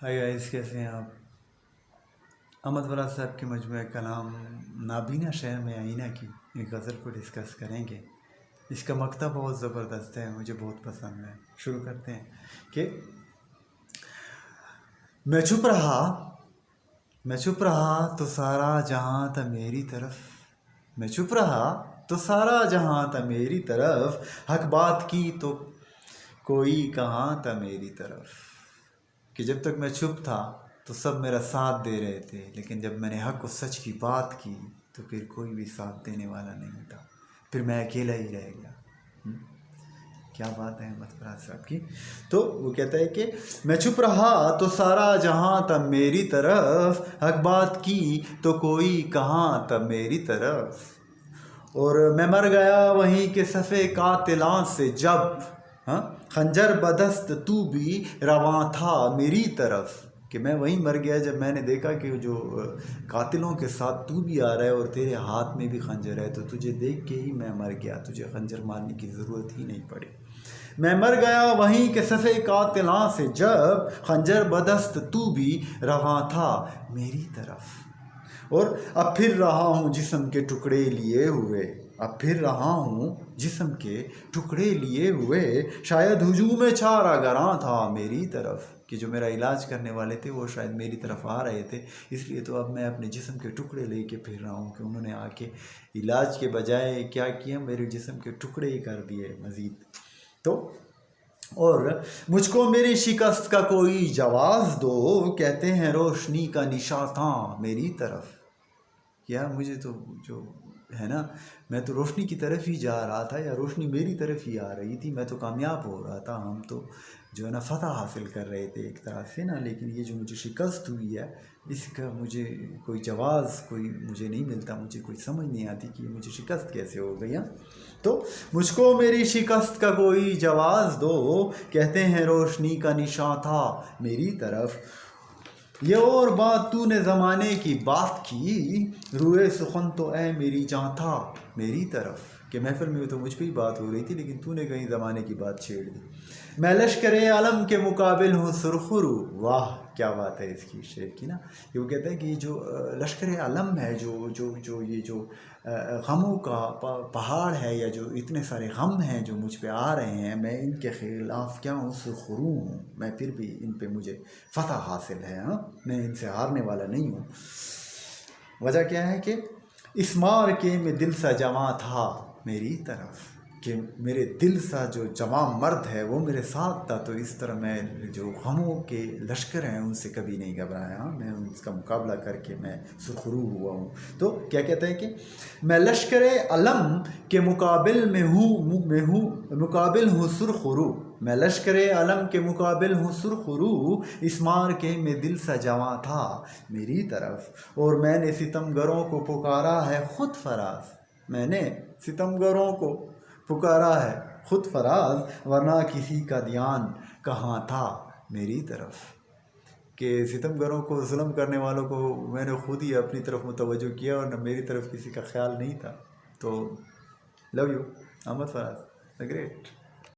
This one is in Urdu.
ہائی گائز، کیسے ہیں آپ؟ احمد فراز صاحب کے مجموعہ کلام نابینا شہر میں آئینہ کی ایک غزل کو ڈسکس کریں گے۔ اس کا مقطع بہت زبردست ہے، مجھے بہت پسند ہے۔ شروع کرتے ہیں کہ میں چھپ رہا تو سارا جہاں تھا میری طرف، میں چھپ رہا تو سارا جہاں تھا میری طرف، حق بات کی تو کوئی کہاں تھا میری طرف۔ کہ جب تک میں چھپ تھا تو سب میرا ساتھ دے رہے تھے، لیکن جب میں نے حق و سچ کی بات کی تو پھر کوئی بھی ساتھ دینے والا نہیں تھا، پھر میں اکیلا ہی رہ گیا۔ کیا بات ہے احمد فراز صاحب کی۔ تو وہ کہتا ہے کہ میں چھپ رہا تو سارا جہاں تھا میری طرف، حق بات کی تو کوئی کہاں تھا میری طرف، اور میں مر گیا وہیں کے صفِ قاتلاں سے جب، خنجر بدست تو بھی رواں تھا میری طرف۔ کہ میں وہیں مر گیا جب میں نے دیکھا کہ جو قاتلوں کے ساتھ تو بھی آ رہا ہے اور تیرے ہاتھ میں بھی خنجر ہے، تو تجھے دیکھ کے ہی میں مر گیا، تجھے خنجر مارنے کی ضرورت ہی نہیں پڑی۔ میں مر گیا وہیں کے صفِ قاتلاں سے جب، خنجر بدست تو بھی رواں تھا میری طرف، اور اب پھر رہا ہوں جسم کے ٹکڑے لیے ہوئے، اب پھر رہا ہوں جسم کے ٹکڑے لیے ہوئے، شاید ہجوم چارہ گراں تھا میری طرف۔ کہ جو میرا علاج کرنے والے تھے وہ شاید میری طرف آ رہے تھے، اس لیے تو اب میں اپنے جسم کے ٹکڑے لے کے پھر رہا ہوں کہ انہوں نے آ کے علاج کے بجائے کیا کیا، میرے جسم کے ٹکڑے ہی کر دیے مزید۔ تو اور مجھ کو میری شکست کا کوئی جواز دو، کہتے ہیں روشنی کا نشاں تھا میری طرف۔ یا مجھے تو جو ہے نا، میں تو روشنی کی طرف ہی جا رہا تھا، یا روشنی میری طرف ہی آ رہی تھی، میں تو کامیاب ہو رہا تھا، ہم تو جو ہے نا فتح حاصل کر رہے تھے ایک طرح سے نا۔ لیکن یہ جو مجھے شکست ہوئی ہے، اس کا مجھے کوئی جواز مجھے نہیں ملتا، مجھے کوئی سمجھ نہیں آتی کہ یہ مجھے شکست کیسے ہو گئی۔ تو مجھ کو میری شکست کا کوئی جواز دو، کہتے ہیں روشنی کا نشاں تھا میری طرف۔ یہ اور بات تو نے زمانے کی بات کی، روئے سخن تو اے میری جاں تھا میری طرف۔ کہ محفل میں تو مجھ پہ ہی بات ہو رہی تھی، لیکن تو نے کہیں زمانے کی بات چھیڑ دی۔ میں لشکر علم کے مقابل ہوں سرخرو، واہ کیا بات ہے اس کی شعر کی نا۔ یہ وہ کہتا ہے کہ جو لشکر علم ہے، یہ جو غموں کا پہاڑ ہے، یا جو اتنے سارے غم ہیں جو مجھ پہ آ رہے ہیں، میں ان کے خلاف کیا ہوں، سرخرو ہوں، میں پھر بھی ان پہ مجھے فتح حاصل ہے، میں ان سے ہارنے والا نہیں ہوں۔ وجہ کیا ہے کہ اس مار کے میں دل سا جواں تھا میری طرف، کہ میرے دل سا جو جواں مرد ہے وہ میرے ساتھ تھا، تو اس طرح میں جو غموں کے لشکر ہیں ان سے کبھی نہیں گھبرایا، میں اس کا مقابلہ کر کے میں سرخرو ہوا ہوں۔ تو کیا کہتا ہے کہ میں لشکر علم کے مقابل ہوں سرخرو، میں لشکر علم کے مقابل ہوں سرخرو، اس مار کے میں دل سا جواں تھا میری طرف، اور میں نے ستمگروں کو پکارا ہے خود فراز، میں نے ستمگروں کو پکارا ہے خود فراز، ورنہ کسی کا دھیان کہاں تھا میری طرف۔ کہ ستمگروں کو، ظلم کرنے والوں کو میں نے خود ہی اپنی طرف متوجہ کیا، اور نہ میری طرف کسی کا خیال نہیں تھا۔ تو love you Ahmad Faraz, the great.